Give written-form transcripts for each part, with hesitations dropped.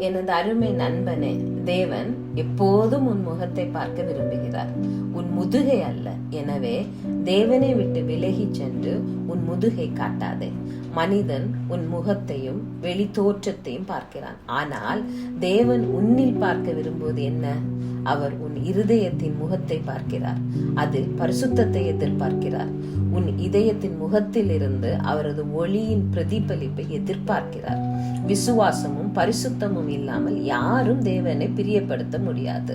எனது அருமை நண்பனே, தேவன் எப்போதும் உன் முகத்தை பார்க்க விரும்புகிறார், உன் முதுகை அல்ல. எனவே தேவனை விட்டு விலகி சென்று உன் முதுகை காட்டாதே. மனிதன் உன் முகத்தையும் வெளி தோற்றத்தையும் பார்க்கிறான், ஆனால் தேவன் உன்னில் பார்க்க விரும்புவது என்ன? அவர் உன் இருதயத்தின் முகத்தை பார்க்கிறார், அதில் பரிசுத்தத்தை எதிர்பார்க்கிறார். உன் இதயத்தின் முகத்தில் இருந்து அவரது ஒளியின் பிரதிபலிப்பை எதிர்பார்க்கிறார். விசுவாசமும் பரிசுத்தமும் இல்லாமல் யாரும் தேவனை பிரியப்படுத்த முடியாது.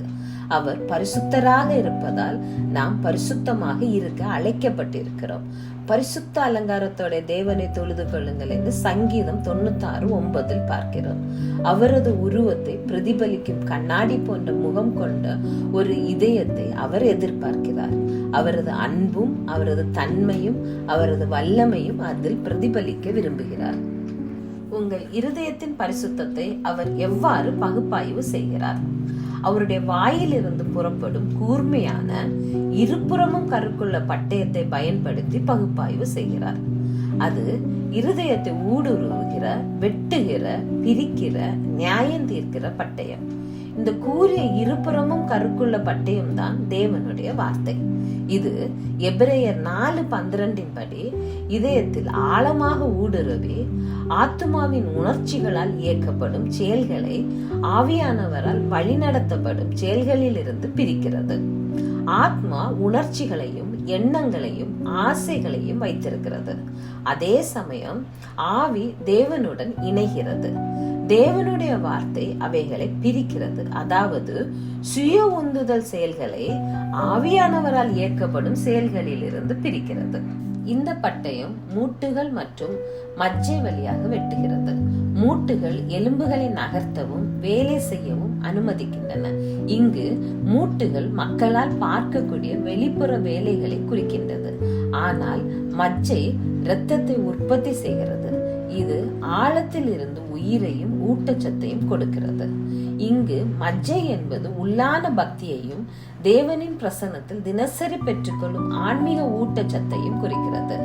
அவர் பரிசுத்தராக இருப்பதால் நாம் பரிசுத்தமாக இருக்க அழைக்கப்பட்டிருக்கிறோம். பரிசுத்த அலங்காரத்தோட தேவனை தொழுது கொள்ளுங்கள் என்று சங்கீதம் 96:9 பார்க்கிறோம். அவரது உருவத்தை பிரதிபலிக்கும் கண்ணாடி போன்ற முகம் கொண்ட ஒரு இதயத்தை அவர் எதிர்பார்க்கிறார். அவரது அன்பும் அவரது தன்மையும் அவரது வல்லமையும் அதில் பிரதிபலிக்க விரும்புகிறார். உங்கள் இருதயத்தின் பரிசுத்தத்தை அவர் எவ்வாறு பகுப்பாய்வு செய்கிறார்? அவருடைய வாயிலிருந்து புறப்படும் கூர்மையான இருபுறமும் கருக்குள்ள பட்டயத்தை பயன்படுத்தி பகுப்பாய்வு செய்கிறார். அது இருதயத்தை ஊடுருவுகிற, வெட்டுகிற, பிரிக்கிற, நியாயம் தீர்க்கிற பட்டயம். இந்த கூறிய இருபுறமும் கருக்குள்ள பட்டயம் தான் தேவனுடைய வார்த்தை. இது எபிரேயர் 4:12 படி இதயத்தில் ஆழமாக ஊடுருவி ஆத்துமாவின் உணர்ச்சிகளால் இயக்கப்படும் செயல்களை ஆவியானவரால் வழிநடத்தப்படும் செயல்களில் இருந்து பிரிக்கிறது. ஆத்மா உணர்ச்சிகளையும் எண்ணங்களையும் ஆசைகளையும் வைத்திருக்கிறது. அதே சமயம் ஆவி தேவனுடன் இணைகிறது. தேவனுடைய வார்த்தை அவைகளை பிரிக்கிறது, அதாவது சுய உந்துதல் செயல்களை ஆவியானவரால் இயக்கப்படும் செயல்களில் இருந்து பிரிக்கிறது. இந்த பட்டயம் மூட்டுகள் மற்றும் மஜ்ஜை வழியாக வெட்டுகிறது. மூட்டுகள் எலும்புகளை நகர்த்தவும் வேலை செய்யவும் அனுமதிக்கின்றன. இங்கு மூட்டுகள் மக்களால் பார்க்கக்கூடிய வெளிப்புற வேலைகளை குறிக்கின்றது. ஆனால் மஜ்ஜை இரத்தத்தை உற்பத்தி செய்கிறது. இது ஆழத்தில் இருந்து உயிரையும் ஊட்டச்சத்தையும் கொடுக்கிறது. இங்கு மஜ்ஜை என்பது உள்ளான பக்தியையும் தேவனின் பிரசன்னத்தில் தினசரி பெற்றுக்கொள்ளும் ஆன்மீக ஊட்டச்சத்தையும் குறிக்கிறது.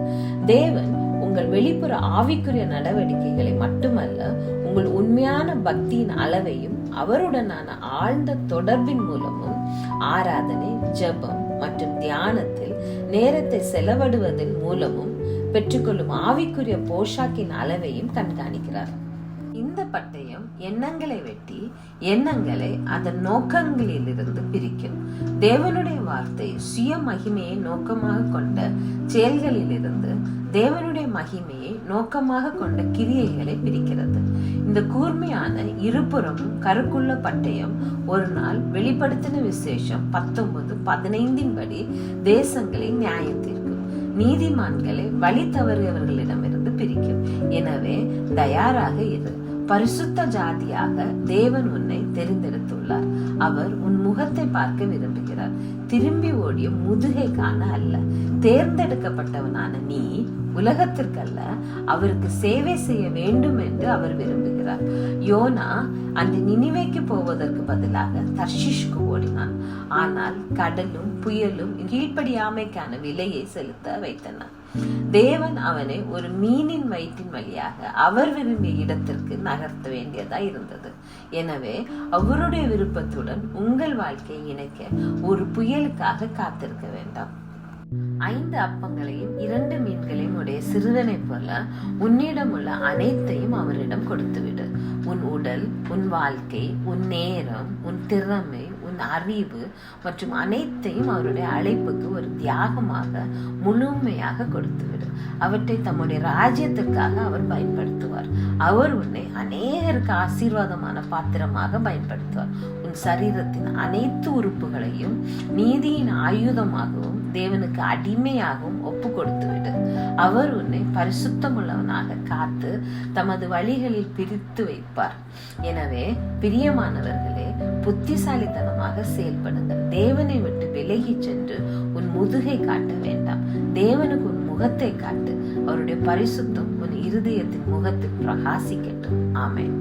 தேவன் உங்கள் வெளிப்புற ஆவிக்குரிய நடவடிக்கைகளை மட்டுமல்ல, உங்கள் உண்மையான பக்தியின் அளவையும் அவருடனான ஆழ்ந்த தொடர்பின் மூலமும் ஆராதனை, ஜெபம் மற்றும் தியானத்தில் நேரத்தை செலவிடுவதன் மூலமும் பெற்றுக்கொள்ளும் ஆவிக்குரிய போஷாக்கின் அளவையும் கண்காணிக்கிறார். இந்த பட்டயம் எண்ணங்களை வெட்டி எண்ணங்களை அதன் நோக்கங்களில் இருந்து பிரிக்கும். தேவனுடைய வார்த்தை சுய மகிமையை நோக்கமாக கொண்ட செயல்களில் இருந்து தேவனுடைய மகிமையை நோக்கமாக கொண்ட கிரியைகளை பிரிக்கிறது. இந்த கூர்மையான இருபுறமும் கருக்குள்ள பட்டயம் ஒரு நாள் வெளிப்படுத்தின விசேஷம் 19:15 படி தேசங்களை நியாயம் தீர்க்கும், நீதிமான்களை வழி தவறியவர்களிடமிருந்து பிரிக்கும். எனவே தயாராக இரு. பரிசுத்த ஜாதியாக தேவன் உன்னை தெரிந்தெடுத்துள்ளார். அவர் உன் முகத்தை பார்க்க விரும்புகிறார், திரும்பி ஓடிய முதுகை காண அல்ல. தேர்ந்தெடுக்கப்பட்டவனான நீ உலகத்திற்கல்ல, அவருக்கு சேவை செய்ய வேண்டும் என்று அவர் விரும்புகிறார். யோனா அந்த நினிவேக்கு போவதற்கு பதிலாக தர்ஷிஷ்க்கு ஓடினான். ஆனால் கடலும் புயலும் கீழ்ப்படியாமைக்கான விலையை செலுத்த வைத்தன. தேவன் அவனை ஒரு மீனின் வயிற்றின் வழியாக அவர் விரும்பிய இடத்திற்கு நகர்த்த வேண்டியதா இருந்தது. எனவே அவருடைய விருப்பத்துடன் உங்கள் வாழ்க்கையை இணைக்க ஒரு புயலுக்காக காத்திருக்க வேண்டாம். 5 அப்பங்களையும் 2 மீன்களையும் உடைய சிறுவனை போல உன்னிடம் உள்ள அனைத்தையும் அவரிடம் கொடுத்துவிடு. உன் உடல், உன் வாழ்க்கை, உன் நேரம், உன் திறமை, உன் அறிவு மற்றும் அனைத்தையும் அவருடைய அழைப்புக்கு ஒரு தியாகமாக முழுமையாக கொடுத்துவிடு. அவற்றை தம்முடைய ராஜ்யத்திற்காக அவர் பயன்படுத்துவார். அவர் உன்னை அநேகருக்கு ஆசீர்வாதமான பாத்திரமாக பயன்படுத்துவார். உன் சரீரத்தின் அனைத்து உறுப்புகளையும் நீதியின் ஆயுதமாகவும் தேவனுக்கு அடிமையாகவும் ஒப்பு கொடுத்து விடு. அவர் உன்னை பரிசுத்தமுள்ளவனாக காத்து தமது வழிகளில் பிரித்து வைப்பார். எனவே பிரியமானவர்களே, புத்திசாலித்தனமாக செயல்படுங்கள். தேவனை விட்டு விலகி சென்று உன் முதுகை காட்ட வேண்டாம். தேவனுக்கு உன் முகத்தை காட்டு. அவருடைய பரிசுத்தம் உன் இருதயத்தின் முகத்தில் பிரகாசிக்கட்டும். ஆமென்.